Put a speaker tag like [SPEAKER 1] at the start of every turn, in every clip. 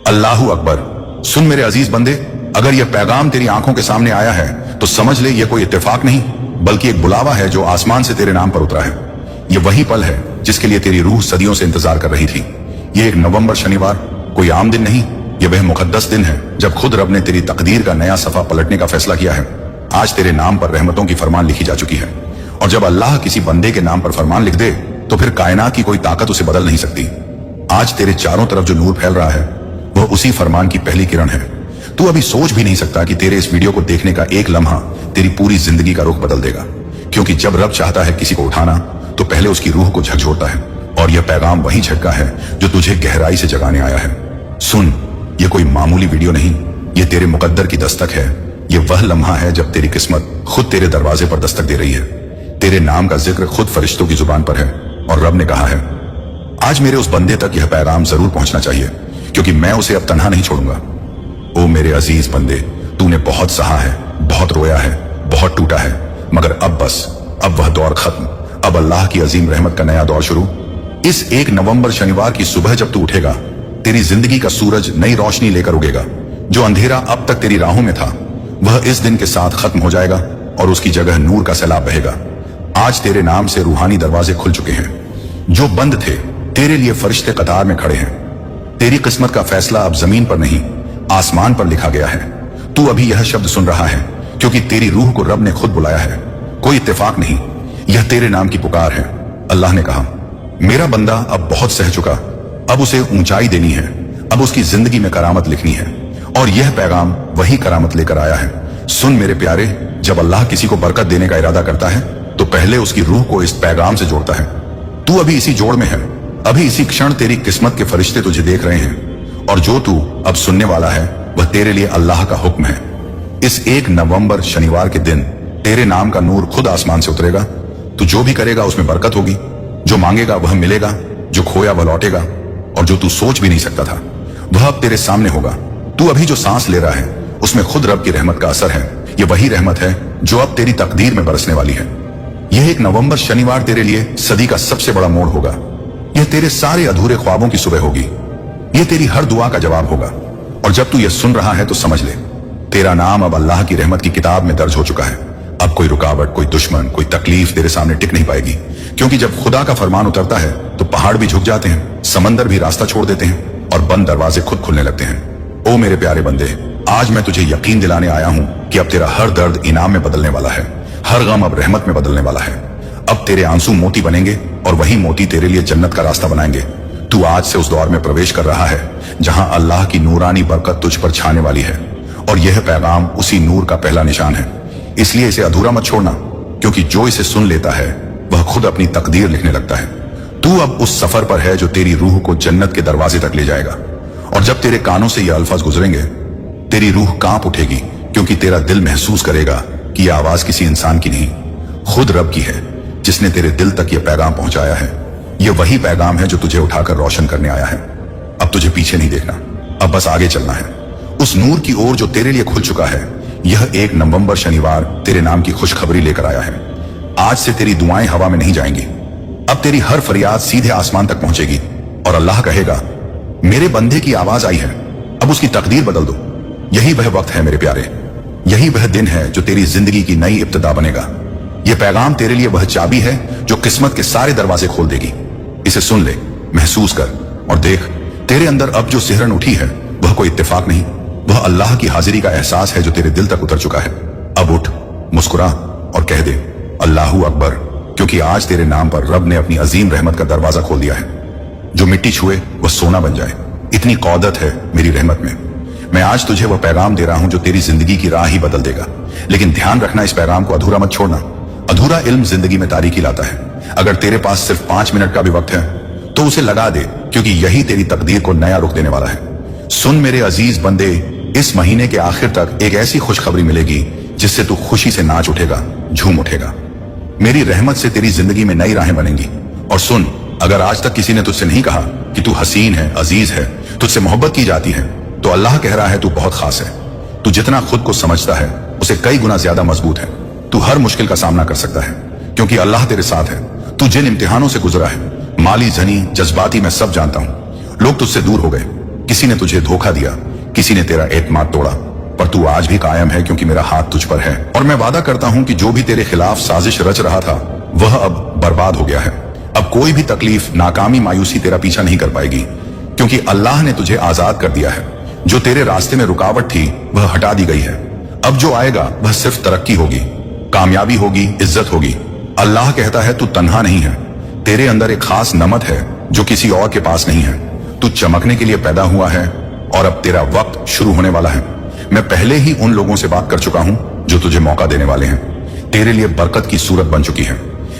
[SPEAKER 1] अल्लाहू अकबर। सुन मेरे अजीज बंदे, अगर यह पैगाम तेरी आंखों के सामने आया है तो समझ ले यह कोई इत्तेफाक नहीं बल्कि एक बुलावा है जो आसमान से तेरे नाम पर उतरा है। यह वही पल है जिसके लिए तेरी रूह सदियों से इंतजार कर रही थी। यह एक नवंबर शनिवार कोई आम दिन नहीं, यह वह मुकद्दस दिन है जब खुद रब ने तेरी तकदीर का नया सफा पलटने का फैसला किया है। आज तेरे नाम पर रहमतों की फरमान लिखी जा चुकी है, और जब अल्लाह किसी बंदे के नाम पर फरमान लिख दे तो फिर कायनात की कोई ताकत उसे बदल नहीं सकती। आज तेरे चारों तरफ जो नूर फैल रहा है वह उसी फरमान की पहली किरण है। तू अभी सोच भी नहीं सकता कि तेरे इस वीडियो को देखने का एक लम्हा तेरी पूरी जिंदगी का रुख बदल देगा, क्योंकि जब रब चाहता है किसी को उठाना तो पहले उसकी रूह को झकझोरता है, और यह पैगाम वही झटका है जो तुझे गहराई से जगाने आया है। सुन, यह कोई मामूली वीडियो नहीं, यह तेरे मुकद्दर की दस्तक है। यह वह लम्हा है जब तेरी किस्मत खुद तेरे दरवाजे पर दस्तक दे रही है। तेरे नाम का जिक्र खुद फरिश्तों की जुबान पर है, और रब ने कहा है आज मेरे उस बंदे तक यह पैगाम जरूर पहुंचना चाहिए, क्योंकि मैं उसे अब तन्हा नहीं छोड़ूंगा। ओ मेरे अजीज बंदे, तूने बहुत सहा है, बहुत रोया है, बहुत टूटा है, मगर अब बस, अब वह दौर खत्म। अब अल्लाह की अजीम रहमत का नया दौर शुरू। इस 1 नवंबर शनिवार की सुबह जब तू उठेगा, तेरी जिंदगी का सूरज नई रोशनी लेकर उगेगा। जो अंधेरा अब तक तेरी राहों में था वह इस दिन के साथ खत्म हो जाएगा, और उसकी जगह नूर का सैलाब बहेगा। आज तेरे नाम से रूहानी दरवाजे खुल चुके हैं। जो बंद थे तेरे लिए फरिश्ते कतार में खड़े हैं। तेरी किस्मत का फैसला अब जमीन पर नहीं आसमान पर लिखा गया है। तू अभी यह शब्द सुन रहा है क्योंकि तेरी रूह को रब ने खुद बुलाया है। कोई इत्तेफाक नहीं, यह तेरे नाम की पुकार है। अल्लाह ने कहा मेरा बंदा अब बहुत सह चुका, अब उसे ऊंचाई देनी है, अब उसकी जिंदगी में करामत लिखनी है, और यह पैगाम वही करामत लेकर आया है। सुन मेरे प्यारे, जब अल्लाह किसी को बरकत देने का इरादा करता है तो पहले उसकी रूह को इस पैगाम से जोड़ता है। तू अभी इसी जोड़ में है, अभी इसी क्षण तेरी किस्मत के फरिश्ते तुझे देख रहे हैं, और जो तू अब सुनने वाला है वह तेरे लिए अल्लाह का हुक्म है। इस 1 नवंबर शनिवार के दिन तेरे नाम का नूर खुद आसमान से उतरेगा। तू जो भी करेगा उसमें बरकत होगी, जो मांगेगा वह मिलेगा, जो खोया वह लौटेगा, और जो तू सोच भी नहीं सकता था वह अब तेरे सामने होगा। तू अभी जो सांस ले रहा है उसमें खुद रब की रहमत का असर है। यह वही रहमत है जो अब तेरी तकदीर में बरसने वाली है। यह 1 नवंबर शनिवार तेरे लिए सदी का सबसे बड़ा मोड़ होगा। यह तेरे सारे अधूरे ख्वाबों की सुबह होगी। यह तेरी हर दुआ का जवाब होगा। और जब तू यह सुन रहा है तो समझ ले, तेरा नाम अब अल्लाह की रहमत की किताब में दर्ज हो चुका है। अब कोई रुकावट, कोई दुश्मन, कोई तकलीफ तेरे सामने टिक नहीं पाएगी, क्योंकि जब खुदा का फरमान उतरता है तो पहाड़ भी झुक जाते हैं, समंदर भी रास्ता छोड़ देते हैं, और बंद दरवाजे खुद खुलने लगते हैं। ओ मेरे प्यारे बंदे, आज मैं तुझे यकीन दिलाने आया हूं कि अब तेरा हर दर्द इनाम में बदलने वाला है, हर गम अब रहमत में बदलने वाला है। अब तेरे आंसू मोती बनेंगे, और वही मोती तेरे लिए जन्नत का रास्ता बनाएंगे। तू आज से उस दौर में प्रवेश कर रहा है जहां अल्लाह की नूरानी बरकत तुझ पर छाने वाली है, और यह पैगाम उसी नूर का पहला निशान है। इसलिए इसे अधूरा मत छोड़ना, क्योंकि जो इसे सुन लेता है वह खुद अपनी तकदीर लिखने लगता है। तू अब उस सफर पर है जो तेरी रूह को जन्नत के दरवाजे तक ले जाएगा, और जब तेरे कानों से यह अल्फाज गुजरेंगे तेरी रूह कांप उठेगी, क्योंकि तेरा दिल महसूस करेगा कि यह आवाज किसी इंसान की नहीं, खुद रब की है जिसने तेरे दिल तक यह पैगाम पहुंचाया है। यह वही पैगाम है जो तुझे उठाकर रोशन करने आया है। अब तुझे पीछे नहीं देखना, अब बस आगे चलना है उस नूर की ओर जो तेरे लिए खुल चुका है। यह 1 नवंबर शनिवार तेरे नाम की खुशखबरी लेकर आया है। आज से तेरी दुआएं हवा में नहीं जाएंगी, अब तेरी हर फरियाद सीधे आसमान तक पहुंचेगी, और अल्लाह कहेगा मेरे बंदे की आवाज आई है, अब उसकी तकदीर बदल दो। यही वह वक्त है मेरे प्यारे, यही वह दिन है जो तेरी जिंदगी की नई इब्तिदा बनेगा। यह पैगाम तेरे लिए वह चाबी है जो किस्मत के सारे दरवाजे खोल देगी। इसे सुन ले, महसूस कर, और देख तेरे अंदर अब जो सिहरन उठी है वह कोई इत्तेफाक नहीं, वह अल्लाह की हाजिरी का एहसास है जो तेरे दिल तक उतर चुका है। अब उठ, मुस्कुरा और कह दे अल्लाहू अकबर, क्योंकि आज तेरे नाम पर रब ने अपनी अजीम रहमत का दरवाजा खोल दिया है। जो मिट्टी छुए वह सोना बन जाए, इतनी कौदत है मेरी रहमत में। मैं आज तुझे वह पैगाम दे रहा हूं जो तेरी जिंदगी की राह ही बदल देगा। लेकिन ध्यान रखना, इस पैगाम को अधूरा मत छोड़ना। अधूरा इल्म जिंदगी में तारीकी लाता है। अगर तेरे पास सिर्फ 5 मिनट का भी वक्त है तो उसे लगा दे, क्योंकि यही तेरी तकदीर को नया रुख देने वाला है। सुन मेरे अजीज बंदे, इस महीने के आखिर तक एक ऐसी खुशखबरी मिलेगी जिससे तू खुशी से नाच उठेगा, झूम उठेगा। मेरी रहमत से तेरी जिंदगी में नई राहें बनेंगी। और सुन, अगर आज तक किसी ने तुझसे नहीं कहा कि तू हसीन है, अजीज है, तुझसे मोहब्बत की जाती है, तो अल्लाह कह रहा है तू बहुत खास है। तू जितना खुद को समझता है उसे कई गुना ज्यादा मजबूत है। तू हर मुश्किल का सामना कर सकता है, क्योंकि अल्लाह तेरे साथ है। तू जिन इम्तिहानों से गुजरा है, माली, जनी, जज्बाती, मैं सब जानता हूं। लोग तुझसे दूर हो गए, किसी ने तुझे धोखा दिया, किसी ने तेरा एतमाद तोड़ा, पर तू आज भी कायम है क्योंकि मेरा हाथ तुझ पर है। और मैं वादा करता हूं कि जो भी तेरे खिलाफ साजिश रच रहा था वह अब बर्बाद हो गया है। अब कोई भी तकलीफ, नाकामी, मायूसी तेरा पीछा नहीं कर पाएगी, क्योंकि अल्लाह ने तुझे आजाद कर दिया है। जो तेरे रास्ते में रुकावट थी वह हटा दी गई है। अब जो आएगा वह सिर्फ तरक्की होगी, कामयाबी होगी, इज्जत होगी। अल्लाह कहता है तू तन्हा नहीं है, तेरे अंदर एक खास नमत है जो किसी और के पास नहीं है। तू चमकने के लिए पैदा हुआ है और अब तेरा वक्त शुरू होने वाला है। मैं पहले ही उन लोगों से बात कर चुका हूं जो तुझे मौका देने वाले हैं। तेरे लिए बरकत की सूरत बन चुकी है।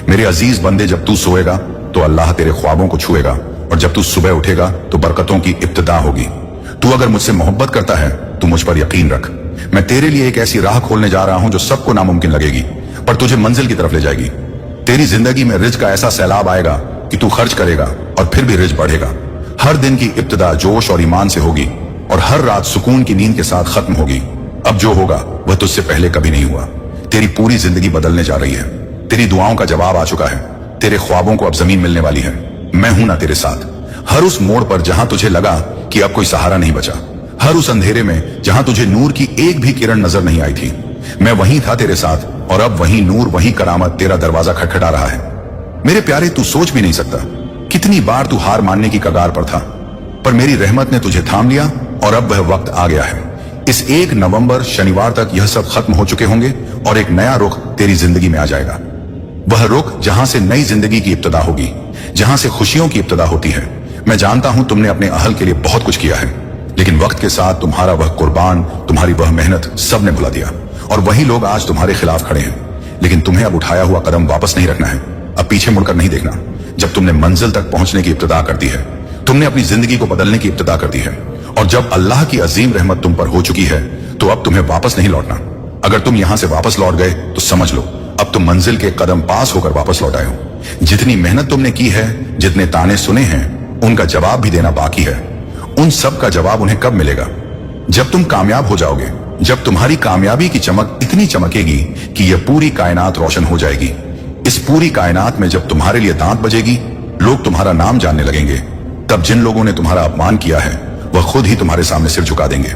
[SPEAKER 1] मेरे अजीज बंदे, जब तू सोएगा तो अल्लाह तेरे ख्वाबों को छुएगा, और जब तू सुबह उठेगा तो बरकतों की इब्तिदा होगी। तू अगर मुझसे मोहब्बत करता है तो मुझ पर यकीन रख। मैं तेरे लिए एक ऐसी राह खोलने जा रहा हूं जो सबको नामुमकिन लगेगी, पर तुझे मंजिल की तरफ ले जाएगी। तेरी जिंदगी में रिज्क का ऐसा सैलाब आएगा कि तू खर्च करेगा और फिर भी रिज्क बढ़ेगा। हर दिन की इब्तिदा जोश और ईमान से होगी, और हर रात सुकून की नींद के साथ खत्म होगी। अब जो होगा वह तुझसे पहले कभी नहीं हुआ। तेरी पूरी जिंदगी बदलने जा रही है। तेरी दुआओं का जवाब आ चुका है। तेरे ख्वाबों को अब जमीन मिलने वाली है। मैं हूं ना तेरे साथ। हर उस मोड़ पर जहां तुझे लगा कि अब कोई सहारा नहीं बचा, हर उस अंधेरे में जहां तुझे नूर की एक भी किरण नजर नहीं आई थी, मैं वहीं था तेरे साथ। और अब वही नूर, वही करामत तेरा दरवाजा खटखटा रहा है। मेरे प्यारे, तू सोच भी नहीं सकता कितनी बार तू हार मानने की कगार पर था, पर मेरी रहमत ने तुझे थाम लिया और अब वह वक्त आ गया है। इस 1 नवंबर शनिवार तक यह सब खत्म हो चुके होंगे और एक नया रुख तेरी जिंदगी में आ जाएगा। वह रुख जहां से नई जिंदगी की इब्तिदा होगी, जहां से खुशियों की इब्तिदा होती है। मैं जानता हूं तुमने अपने अहल के लिए बहुत कुछ किया है, लेकिन वक्त के साथ तुम्हारा वह कुर्बान, तुम्हारी वह मेहनत सब ने भुला दिया, और वही लोग आज तुम्हारे खिलाफ खड़े हैं। लेकिन तुम्हें अब उठाया हुआ कदम वापस नहीं रखना है। अब पीछे मुड़कर नहीं देखना। जब तुमने मंजिल तक पहुंचने की इब्तिदा कर दी है, तुमने अपनी जिंदगी को बदलने की इब्तिदा कर दी है, और जब अल्लाह की अजीम रहमत तुम पर हो चुकी है तो अब तुम्हें वापस नहीं लौटना। अगर तुम यहां से वापस लौट गए तो समझ लो अब तुम मंजिल के कदम पास होकर वापस लौट आए हो। जितनी मेहनत तुमने की है, जितने ताने सुने हैं, उनका जवाब भी देना बाकी है। उन सब का जवाब उन्हें कब मिलेगा? जब तुम कामयाब हो जाओगे, जब तुम्हारी कामयाबी की चमक इतनी चमकेगी कि यह पूरी कायनात रोशन हो जाएगी। इस पूरी कायनात में जब तुम्हारे लिए दांत बजेगी, लोग तुम्हारा नाम जानने लगेंगे, तब जिन लोगों ने तुम्हारा अपमान किया है वह खुद ही तुम्हारे सामने सिर झुका देंगे।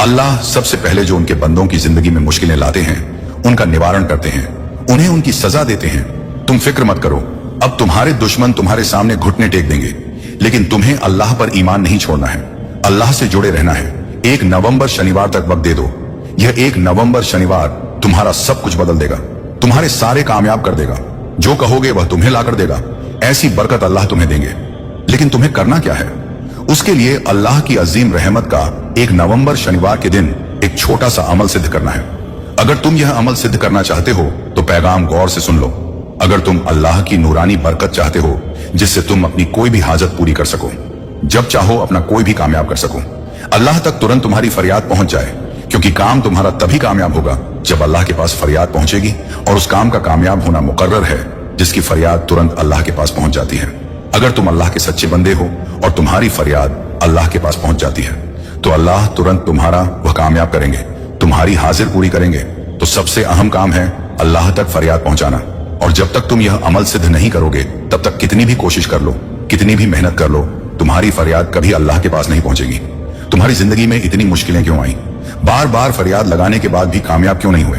[SPEAKER 1] अल्लाह सबसे पहले जो उनके बंदों की जिंदगी में मुश्किलें लाते हैं उनका निवारण करते हैं, उन्हें उनकी सजा देते हैं। तुम फिक्र मत करो, अब तुम्हारे दुश्मन तुम्हारे सामने घुटने टेक देंगे, लेकिन तुम्हें अल्लाह पर ईमान नहीं छोड़ना है, अल्लाह से जुड़े रहना है। 1 नवंबर शनिवार तक वक्त दे दो। यह 1 नवंबर शनिवार तुम्हारा सब कुछ बदल देगा, तुम्हारे सारे कामयाब कर देगा। जो कहोगे वह तुम्हें ला कर देगा। ऐसी बरकत अल्लाह तुम्हें देंगे। लेकिन तुम्हें करना क्या है? उसके लिए अल्लाह की अजीम रहमत का 1 नवंबर शनिवार के दिन एक छोटा सा अमल सिद्ध करना है। अगर तुम यह अमल सिद्ध करना चाहते हो तो पैगाम गौर से सुन लो। अगर तुम अल्लाह की नूरानी बरकत चाहते हो जिससे तुम अपनी कोई भी हाजत पूरी कर सको, जब चाहो अपना कोई भी कामयाब कर सको, अल्लाह तक तुरंत तुम्हारी फरियाद पहुंच जाए, क्योंकि काम तुम्हारा तभी कामयाब होगा जब अल्लाह के पास फरियाद पहुंचेगी, और उस काम का कामयाब होना मुकर्रर है जिसकी फरियाद तुरंत अल्लाह के पास पहुंच जाती है। अगर तुम अल्लाह के सच्चे बंदे हो और तुम्हारी फरियाद अल्लाह के पास पहुंच जाती है तो अल्लाह तुरंत तुम्हारा वह कामयाब करेंगे, तुम्हारी हाजिर पूरी करेंगे। तो सबसे अहम काम है अल्लाह तक फरियाद पहुंचाना। और जब तक तुम यह अमल सिद्ध नहीं करोगे, तब तक कितनी भी कोशिश कर लो, कितनी भी मेहनत कर लो, तुम्हारी फरियाद कभी अल्लाह के पास नहीं पहुंचेगी। तुम्हारी जिंदगी में इतनी मुश्किलें क्यों आई? बार बार फरियाद लगाने के बाद भी कामयाब क्यों नहीं हुए?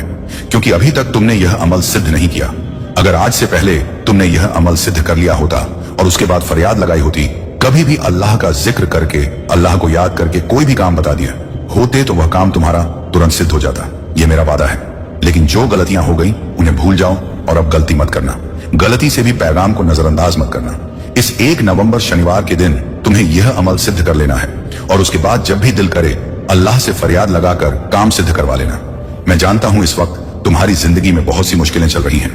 [SPEAKER 1] क्योंकि अभी तक तुमने यह अमल सिद्ध नहीं किया। अगर आज से पहले तुमने यह अमल सिद्ध कर लिया होता और उसके बाद फरियाद लगाई होती, कभी भी अल्लाह का जिक्र करके, अल्लाह को याद करके कोई भी काम बता दिया होते, तो वह काम तुम्हारा तुरंत सिद्ध हो जाता। यह मेरा वादा है। लेकिन जो गलतियां हो गई उन्हें भूल जाओ और अब गलती मत करना। गलती से भी पैगाम को नजरअंदाज मत करना। इस 1 नवंबर शनिवार के दिन तुम्हें यह अमल सिद्ध कर लेना है, और उसके बाद जब भी दिल करे अल्लाह से फरियाद लगाकर काम सिद्ध करवा लेना। मैं जानता हूं इस वक्त तुम्हारी जिंदगी में बहुत सी मुश्किलें चल रही हैं,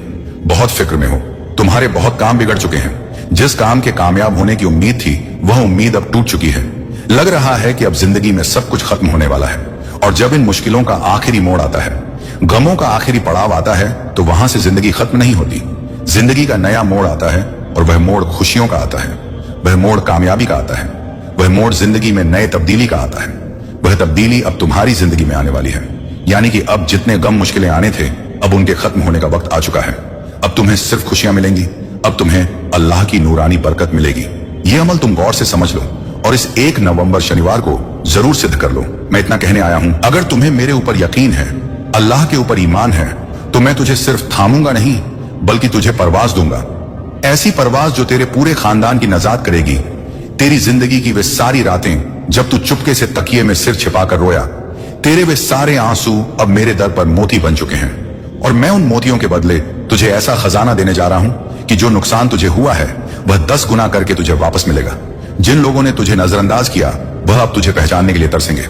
[SPEAKER 1] बहुत फिक्र में हो, तुम्हारे बहुत काम बिगड़ चुके हैं। जिस काम के कामयाब होने की उम्मीद थी वह उम्मीद अब टूट चुकी है। लग रहा है कि अब जिंदगी में सब कुछ खत्म होने वाला है। और जब इन मुश्किलों का आखिरी मोड़ आता है, गमों का आखिरी पड़ाव आता है, तो वहां से जिंदगी खत्म नहीं होती। जिंदगी का नया मोड़ आता है, और वह मोड़ खुशियों का आता है, वह मोड़ कामयाबी का आता है, वह मोड़ जिंदगी में नए तब्दीली का आता है। वह तब्दीली अब तुम्हारी जिंदगी में आने वाली है। यानी कि अब जितने गम मुश्किलें आने थे, अब उनके खत्म होने का वक्त आ चुका है। अब तुम्हें सिर्फ खुशियां मिलेंगी। अब तुम्हें अल्लाह की नूरानी बरकत मिलेगी। यह अमल तुम गौर से समझ लो और इस 1 नवंबर शनिवार को जरूर सिद्ध कर लो। मैं इतना कहने आया हूं, अगर तुम्हें मेरे ऊपर यकीन है, अल्लाह के ऊपर ईमान है, तो मैं तुझे सिर्फ थामूंगा नहीं बल्कि तुझे परवाज दूंगा। ऐसी परवाज जो तेरे पूरे खानदान की नजात करेगी। तेरी जिंदगी की वे सारी रातें जब तू चुपके से तकिए में सिर छिपाकर रोया, तेरे वे सारे आंसू अब मेरे दर पर मोती बन चुके हैं और मैं उन मोतियों के बदले तुझे ऐसा खजाना देने जा रहा हूं कि जो नुकसान तुझे हुआ है वह 10 गुना करके तुझे वापस मिलेगा। जिन लोगों ने तुझे नजरअंदाज किया वह अब तुझे पहचानने के लिए तरसेंगे।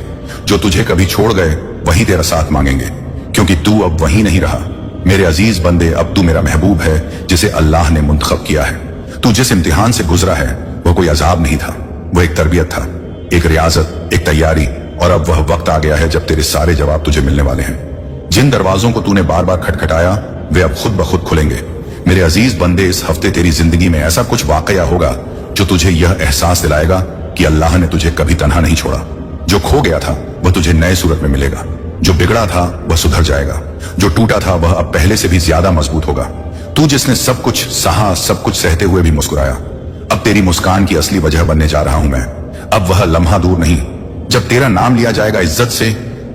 [SPEAKER 1] जो तुझे कभी छोड़ गए वही तेरा साथ मांगेंगे, क्योंकि तू अब वही नहीं रहा। मेरे अजीज बंदे, अब तू मेरा महबूब है जिसे अल्लाह ने मुंतखब किया है। तू जिस इम्तिहान से गुजरा है वह कोई अजाब नहीं था, वह एक तरबियत था, एक रियाजत, एक तैयारी। और अब वह वक्त आ गया है जब तेरे सारे जवाब तुझे मिलने वाले हैं। जिन दरवाजों को तूने बार बार खटखटाया वे अब खुद ब खुद खुलेंगे। मेरे अजीज बंदे, इस हफ्ते तेरी जिंदगी में ऐसा कुछ वाकया होगा जो तुझे यह एहसास दिलाएगा कि अल्लाह ने तुझे कभी तन्हा नहीं छोड़ा। जो खो गया था वह तुझे नए सूरत में मिलेगा। जो बिगड़ा था वह सुधर जाएगा। जो टूटा था वह अब पहले से भी ज्यादा मजबूत होगा। तू जिसने सब कुछ सहा, सब कुछ सहते हुए भी मुस्कुराया, अब तेरी मुस्कान की असली वजह बनने जा रहा हूं मैं। अब वह लम्हा दूर नहीं जब तेरा नाम लिया जाएगा इज्जत से,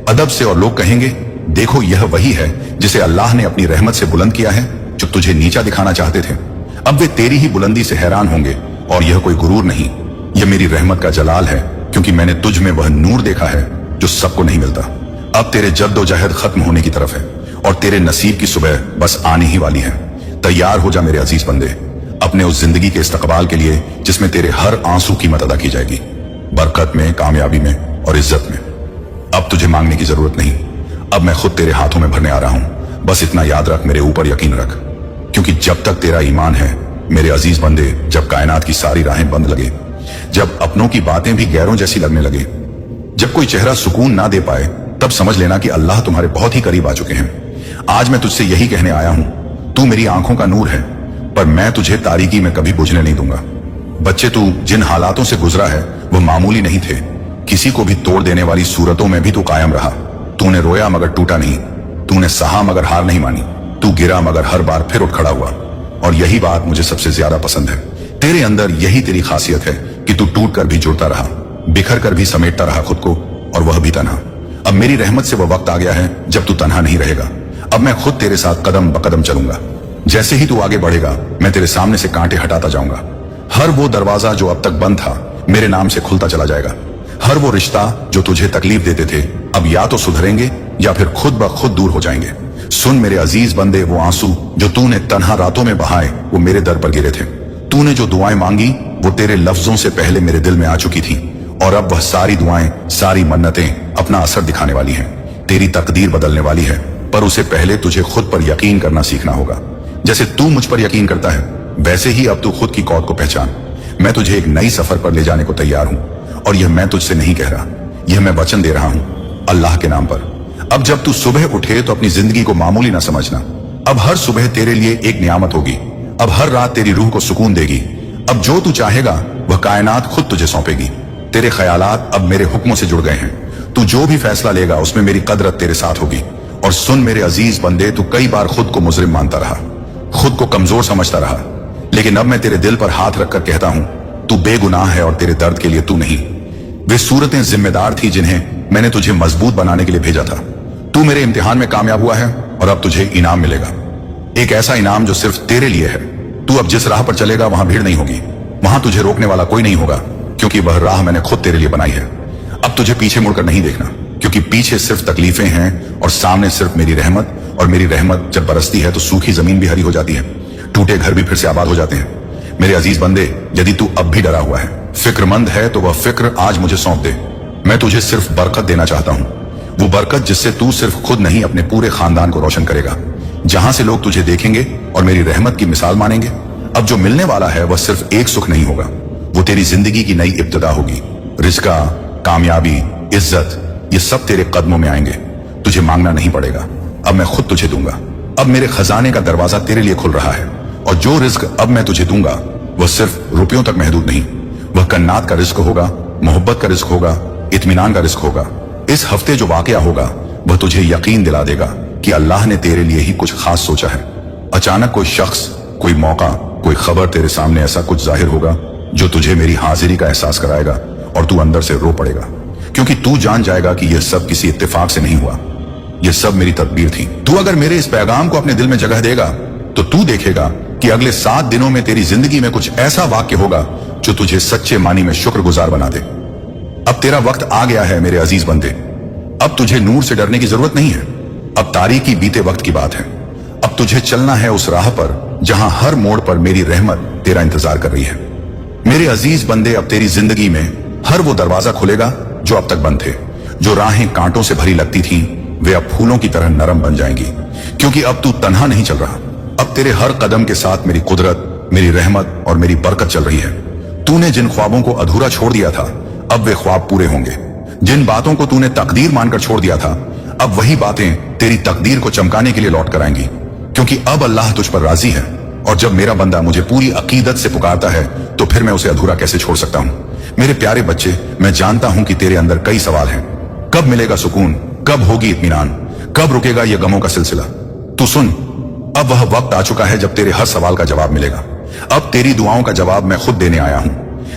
[SPEAKER 1] अदब से, और लोग कहेंगे, देखो यह वही है जिसे अल्लाह ने अपनी रहमत से बुलंद किया है। जो तुझे नीचा दिखाना चाहते थे अब वे तेरी ही बुलंदी से हैरान होंगे। और यह कोई गुरूर नहीं, यह मेरी रहमत का जलाल है, क्योंकि मैंने तुझ में वह नूर देखा है जो सबको नहीं मिलता। अब तेरे जद्दोजहद खत्म होने की तरफ है और तेरे नसीब की सुबह बस आने ही वाली है। तैयार हो जा मेरे अजीज बंदे, अपने उस जिंदगी के इस्तकबाल के लिए जिसमें तेरे हर आंसू की कीमत अदा की जाएगी, बरकत में, कामयाबी में और इज्जत में। अब तुझे मांगने की जरूरत नहीं, अब मैं खुद तेरे हाथों में भरने आ रहा हूं। बस इतना याद रख, मेरे ऊपर यकीन रख, क्योंकि जब तक तेरा ईमान है मेरे अजीज बंदे, जब कायनात की सारी राहें बंद लगे, जब अपनों की बातें भी गैरों जैसी लगने लगे, जब कोई चेहरा सुकून ना दे पाए, तब समझ लेना कि अल्लाह तुम्हारे बहुत ही करीब आ चुके हैं। आज मैं तुझसे यही कहने आया हूं, तू मेरी आंखों का नूर है, पर मैं तुझे तारीकी में कभी बुझने नहीं दूंगा। बच्चे, तू जिन हालातों से गुजरा है वो मामूली नहीं थे। किसी को भी तोड़ देने वाली सूरतों में भी तू कायम रहा। तूने रोया मगर टूटा नहीं, तूने सहा मगर हार नहीं मानी, तू गिरा मगर हर बार फिर उठ खड़ा हुआ। और यही बात मुझे सबसे ज्यादा पसंद है। तेरे अंदर यही तेरी खासियत है कि तू टूट कर भी जुड़ता रहा, बिखर कर भी समेटता रहा खुद को, और वह भी तन्हा। अब मेरी रहमत से वह वक्त आ गया है जब तू तन्हा नहीं रहेगा। अब मैं खुद तेरे साथ कदम ब कदम चलूंगा। जैसे ही तू आगे बढ़ेगा मैं तेरे सामने से कांटे हटाता जाऊंगा। हर वो दरवाजा जो अब तक बंद था मेरे नाम से खुलता चला जाएगा। हर वो रिश्ता जो तुझे तकलीफ देते थे अब या तो सुधरेंगे या फिर खुद ब खुद दूर हो जाएंगे। सुन मेरे अजीज बंदे, वो आंसू जो तूने तन्हा रातों में बहाए वो मेरे दर पर गिरे थे। तूने जो दुआएं मांगी वो तेरे लफ्जों से पहले मेरे दिल में आ चुकी थी, और अब वह सारी दुआएं, सारी मन्नतें अपना असर दिखाने वाली हैं। तेरी तकदीर बदलने वाली है, पर उसे पहले तुझे खुद पर यकीन करना सीखना होगा। जैसे तू मुझ पर यकीन करता है वैसे ही अब तू खुद की कौद को पहचान। मैं तुझे एक नई सफर पर ले जाने को तैयार हूं, और यह मैं तुझसे नहीं कह रहा, यह मैं वचन दे रहा हूं अल्लाह के नाम पर। अब जब तू सुबह उठे तो अपनी जिंदगी को मामूली ना समझना। अब हर सुबह तेरे लिए एक नियामत होगी। अब हर रात तेरी रूह को सुकून देगी। अब जो तू चाहेगा वह कायनात खुद तुझे सौंपेगी। तेरे ख्यालात अब मेरे हुक्मों से जुड़ गए हैं। तू जो भी फैसला लेगा उसमें मेरी कदरत तेरे साथ होगी। और सुन मेरे अजीज बंदे, तू कई बार खुद को मुजरिम मानता रहा, खुद को कमजोर समझता रहा, लेकिन अब मैं तेरे दिल पर हाथ रखकर कहता हूं, तू बेगुनाह है और तेरे दर्द के लिए तू नहीं। वे सूरतें जिम्मेदार थी जिन्हें मैंने तुझे मजबूत बनाने के लिए भेजा था। तू मेरे इम्तिहान में कामयाब हुआ है और अब तुझे इनाम मिलेगा, एक ऐसा इनाम जो सिर्फ तेरे लिए है। तू अब जिस राह पर चलेगा वहां भीड़ नहीं होगी, वहां तुझे रोकने वाला कोई नहीं होगा, क्योंकि वह राह मैंने खुद तेरे लिए बनाई है। अब तुझे पीछे मुड़कर नहीं देखना, क्योंकि पीछे सिर्फ तकलीफें हैं और सामने सिर्फ मेरी रहमत। और मेरी रहमत जब बरसती है तो सूखी जमीन भी हरी हो जाती है, टूटे घर भी फिर से आबाद हो जाते हैं। मेरे अजीज बंदे, यदि तू अब भी डरा हुआ है, फिक्रमंद है, तो वह फिक्र आज मुझे सौंप दे। मैं तुझे सिर्फ बरकत देना चाहता हूं, वो बरकत जिससे तू सिर्फ खुद नहीं अपने पूरे खानदान को रोशन करेगा, जहां से लोग तुझे देखेंगे और मेरी रहमत की मिसाल मानेंगे। अब जो मिलने वाला है वह सिर्फ एक सुख नहीं होगा, वो तेरी जिंदगी की नई इब्तिदा होगी। रिज़्क़, कामयाबी, इज्जत, ये सब तेरे कदमों में आएंगे। तुझे मांगना नहीं पड़ेगा, अब मैं खुद तुझे दूंगा। अब मेरे खजाने का दरवाजा तेरे लिए खुल रहा है, और जो रिज़्क़ अब मैं तुझे दूंगा वह सिर्फ रुपयों तक महदूद नहीं, वह कन्नात का रिज़्क़ होगा, मोहब्बत का रिज़्क़ होगा, इत्मीनान का रिज़्क़ होगा। इस हफ्ते जो वाकया होगा वह तुझे यकीन दिला देगा कि अल्लाह ने तेरे लिए ही कुछ खास सोचा है। अचानक कोई शख्स, कोई मौका, कोई खबर तेरे सामने ऐसा कुछ जाहिर होगा जो तुझे मेरी हाजिरी का एहसास कराएगा, और तू अंदर से रो पड़ेगा, क्योंकि तू जान जाएगा कि यह सब किसी इत्तेफाक से नहीं हुआ, यह सब मेरी तदबीर थी। तू अगर मेरे इस पैगाम को अपने दिल में जगह देगा तो तू देखेगा कि अगले 7 दिनों में तेरी जिंदगी में कुछ ऐसा वाक्य होगा जो तुझे सच्चे मानी में शुक्रगुजार बना दे। अब तेरा वक्त आ गया है मेरे अजीज बंदे। अब तुझे नूर से डरने की जरूरत नहीं है, अब तारीकी बीते वक्त की बात है। अब तुझे चलना है उस राह पर जहां हर मोड़ पर मेरी रहमत तेरा इंतजार कर रही है। मेरे अजीज बंदे, अब तेरी जिंदगी में हर वो दरवाजा खुलेगा जो अब तक बंद थे। जो राहें कांटों से भरी लगती थीं, वे अब फूलों की तरह नरम बन जाएंगी, क्योंकि अब तू तन्हा नहीं चल रहा। अब तेरे हर कदम के साथ मेरी कुदरत, मेरी रहमत और मेरी बरकत चल रही है। तूने जिन ख्वाबों को अधूरा छोड़ दिया था, अब वे ख्वाब पूरे होंगे। जिन बातों को तूने तकदीर मानकर छोड़ दिया था, अब वही बातें तेरी तकदीर को चमकाने के लिए लौट कर आएंगी, क्योंकि अब अल्लाह तुझ पर राजी है। और जब मेरा बंदा मुझे पूरी अकीदत से पुकारता है तो फिर मैं उसे अधूरा कैसे छोड़ सकता हूं। मेरे प्यारे बच्चे, मैं जानता हूं कि तेरे अंदर कई सवाल हैं। कब मिलेगा सुकून, कब होगी इत्मीनान, कब रुकेगा यह गमों का सिलसिला। तू सुन, अब वह वक्त आ चुका है जब तेरे हर सवाल का जवाब मिलेगा। अब तेरी दुआओं का जवाब मैं खुद देने आया हूं।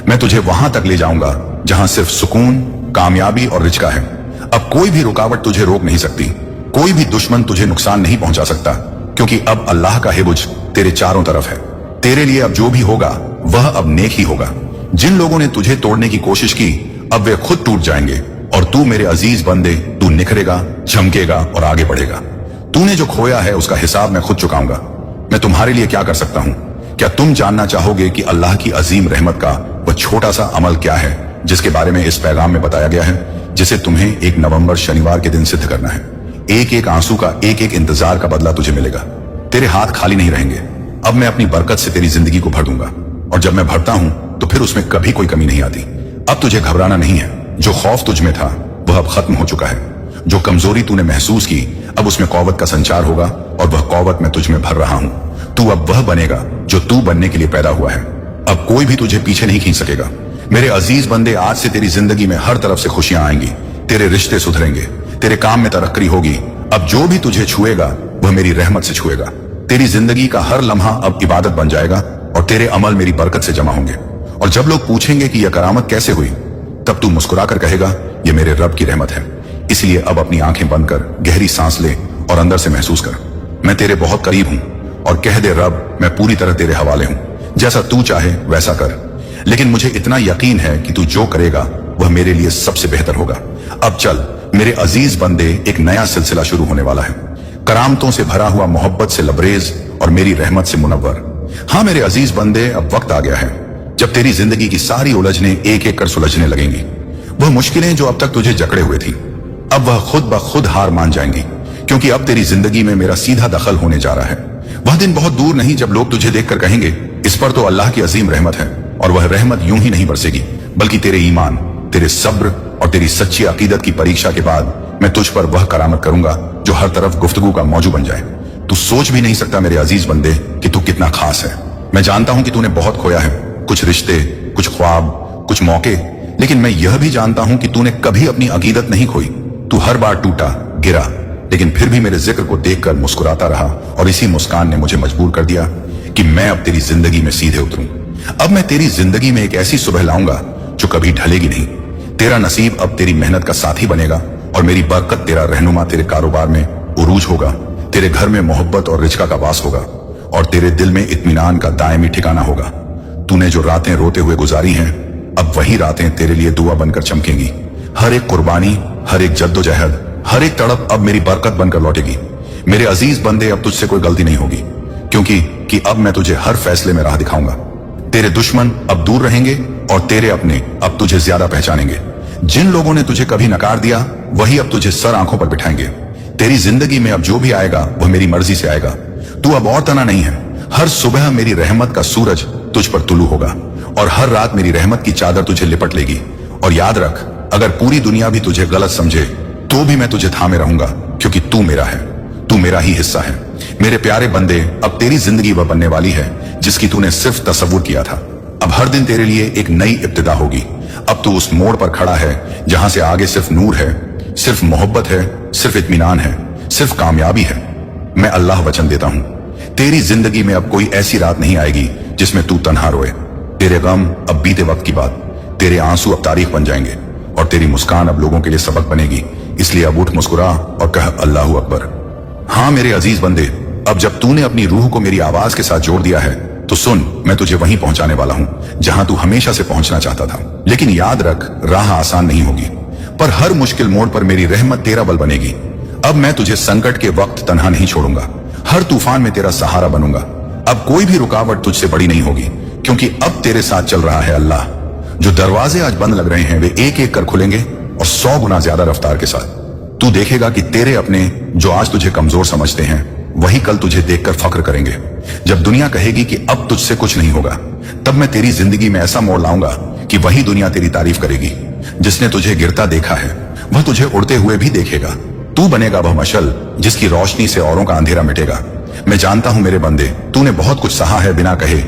[SPEAKER 1] मैं तुझे वहां तक ले जाऊंगा जहां सिर्फ सुकून, कामयाबी और रिज़्क है। अब कोई भी रुकावट तुझे रोक नहीं सकती, कोई भी दुश्मन तुझे नुकसान नहीं पहुंचा सकता, क्योंकि अब अल्लाह का हिबुज तेरे चारों तरफ है। तेरे लिए अब जो भी होगा वह अब नेक ही होगा। जिन लोगों ने तुझे तोड़ने की कोशिश की, अब वे खुद टूट जाएंगे, और तू मेरे अजीज बंदे, तू निखरेगा, चमकेगा और आगे बढ़ेगा। तूने जो खोया है उसका हिसाब मैं खुद चुकाऊंगा। मैं तुम्हारे लिए क्या कर सकता हूं? क्या तुम जानना चाहोगे कि अल्लाह की अजीम रहमत का वह छोटा सा अमल क्या है जिसके बारे में इस पैगाम में बताया गया है, जिसे तुम्हें 1 नवंबर शनिवार के दिन सिद्ध करना है। एक एक आंसू का, एक एक इंतजार का बदला तुझे मिलेगा। तेरे हाथ खाली नहीं रहेंगे। अब मैं अपनी बरकत से तेरी जिंदगी को भर दूंगा, और जब मैं भरता हूं तो फिर उसमें कभी कोई कमी नहीं आती। अब तुझे घबराना नहीं है। जो खौफ तुझ में था वह अब खत्म हो चुका है। जो कमजोरी तूने महसूस की, अब उसमें कौवत का संचार होगा, और वह कौवत मैं तुझ में भर रहा हूं। तू अब वह बनेगा जो तू बनने के लिए पैदा हुआ है। अब कोई भी तुझे पीछे नहीं खींच सकेगा। मेरे अजीज बंदे, आज से तेरी जिंदगी में हर तरफ से खुशियां आएंगी। तेरे रिश्ते सुधरेंगे, तेरे काम में तरक्की होगी। अब जो भी तुझे छुएगा वह मेरी रहमत से छुएगा। तेरी जिंदगी का हर लम्हा अब इबादत बन जाएगा, और तेरे अमल मेरी बरकत से जमा होंगे। और जब लोग पूछेंगे कि यह करामत कैसे हुई, तब तू मुस्कुरा कर कहेगा, यह मेरे रब की रहमत है। इसलिए अब अपनी आंखें बंद कर गहरी सांस ले और अंदर से महसूस कर, मैं तेरे बहुत करीब हूं। और कह दे, रब, मैं पूरी तरह तेरे हवाले हूं, जैसा तू चाहे वैसा कर। लेकिन मुझे इतना यकीन है कि तू जो करेगा वह मेरे लिए सबसे बेहतर होगा। अब चल मेरे अजीज बंदे, एक नया सिलसिला शुरू होने वाला है, करामतों से भरा हुआ, मोहब्बत से लबरेज और मेरी रहमत से मुनव्वर। हाँ मेरे अजीज बंदे, अब वक्त आ गया है जब तेरी जिंदगी की सारी उलझने एक एक कर सुलझने लगेंगी। वह मुश्किलें जो अब तक तुझे जकड़े हुए थी, अब वह खुद ब खुद हार मान जाएंगी, क्योंकि अब तेरी जिंदगी में मेरा सीधा दखल होने जा रहा है। वह दिन बहुत दूर नहीं जब लोग तुझे देखकर कहेंगे, इस पर तो अल्लाह की अजीम रहमत है। और वह रहमत यूं ही नहीं बरसेगी, बल्कि तेरे ईमान, तेरे सब्र और तेरी सच्ची अकीदत की परीक्षा के बाद मैं तुझ पर वह करामत करूंगा जो हर तरफ गुफ्तगू का मौजू बन जाए। तू सोच भी नहीं सकता मेरे अजीज बंदे कि तू कितना खास है। मैं जानता हूं कि तूने बहुत खोया है, कुछ रिश्ते, कुछ ख्वाब, कुछ मौके, लेकिन मैं यह भी जानता हूं कि तूने कभी अपनी अकीदत नहीं खोई। तू हर बार टूटा, गिरा, लेकिन फिर भी मेरे जिक्र को देखकर मुस्कुराता रहा, और इसी मुस्कान ने मुझे मजबूर कर दिया कि मैं अब तेरी जिंदगी में सीधे उतरूं। अब मैं तेरी जिंदगी में एक ऐसी सुबह लाऊंगा जो कभी ढलेगी नहीं। तेरा नसीब अब तेरी मेहनत का साथी बनेगा, और मेरी बरकत, तेरा रहनुमा, तेरे कारोबार में उरूज होगा। तेरे घर में मोहब्बत और रिज़्क का वास होगा, और तेरे दिल में इत्मीनान का दायमी ठिकाना होगा। तूने जो रातें रोते हुए गुजारी हैं, अब वही रातें तेरे लिए दुआ बनकर चमकेंगी। हर एक कुर्बानी, हर एक जद्दोजहद, हर एक तड़प अब मेरी बरकत बनकर लौटेगी। मेरे अजीज बंदे, अब तुझसे कोई गलती नहीं होगी, क्योंकि अब मैं तुझे हर फैसले में राह दिखाऊंगा। तेरे दुश्मन अब दूर रहेंगे, और तेरे अपने अब तुझे ज्यादा पहचानेंगे। जिन लोगों ने तुझे कभी नकार दिया, वही अब तुझे सर आंखों पर बिठाएंगे। तेरी जिंदगी में अब जो भी आएगा वह मेरी मर्जी से आएगा। तू अब और तना नहीं है। हर सुबह मेरी रहमत का सूरज तुझ पर तुलू होगा, और हर रात मेरी रहमत की चादर तुझे लिपट लेगी। और याद रख, अगर पूरी दुनिया भी तुझे गलत समझे तो भी मैं तुझे थामे रहूंगा, क्योंकि तू मेरा है, तू मेरा ही हिस्सा है। मेरे प्यारे बंदे, अब तेरी जिंदगी वह बनने वाली है जिसकी तूने सिर्फ तसव्वुर किया था। अब हर दिन तेरे लिए एक नई इब्तिदा होगी। अब तू उस मोड़ पर खड़ा है जहां से आगे सिर्फ नूर है, सिर्फ मोहब्बत है, सिर्फ इत्मीनान है, सिर्फ कामयाबी है। मैं अल्लाह वचन देता हूं, तेरी जिंदगी में अब कोई ऐसी रात नहीं आएगी जिसमें तू तन्हा रोए। तेरे गम अब बीते वक्त की बात, तेरे आंसू अब तारीख बन जाएंगे और तेरी मुस्कान अब लोगों के लिए सबक बनेगी। इसलिए अब उठ, मुस्कुरा और कह अल्लाहू अकबर। हाँ मेरे अजीज बंदे, अब जब तूने अपनी रूह को मेरी आवाज के साथ जोड़ दिया है तो सुन, मैं तुझे वहीं पहुंचाने वाला हूं जहां तू हमेशा से पहुंचना चाहता था। लेकिन याद रख, राह आसान नहीं होगी, पर हर मुश्किल मोड़ पर मेरी रहमत तेरा बल बनेगी। अब मैं तुझे संकट के वक्त तन्हा नहीं छोड़ूंगा, हर तूफान में तेरा सहारा बनूंगा। अब कोई भी रुकावट तुझसे बड़ी नहीं होगी, क्योंकि अब तेरे साथ चल रहा है अल्लाह। जो दरवाजे आज बंद लग रहे हैं वे एक एक कर खुलेंगे और 100 गुना ज्यादा रफ्तार के साथ। तू देखेगा कि तेरे अपने जो आज तुझे कमजोर समझते हैं वही कल तुझे देखकर फख्र करेंगे। जब दुनिया कहेगी कि अब तुझसे कुछ नहीं होगा, तब मैं तेरी जिंदगी में ऐसा मोड़ लाऊंगा कि वही दुनिया तेरी तारीफ करेगी। जिसने तुझे गिरता देखा है वह तुझे उड़ते हुए भी देखेगा। तू बनेगा वह मशल जिसकी रोशनी से औरों का अंधेरा मिटेगा। मैं जानता हूं मेरे बंदे, तूने बहुत कुछ सहा है बिना कहे,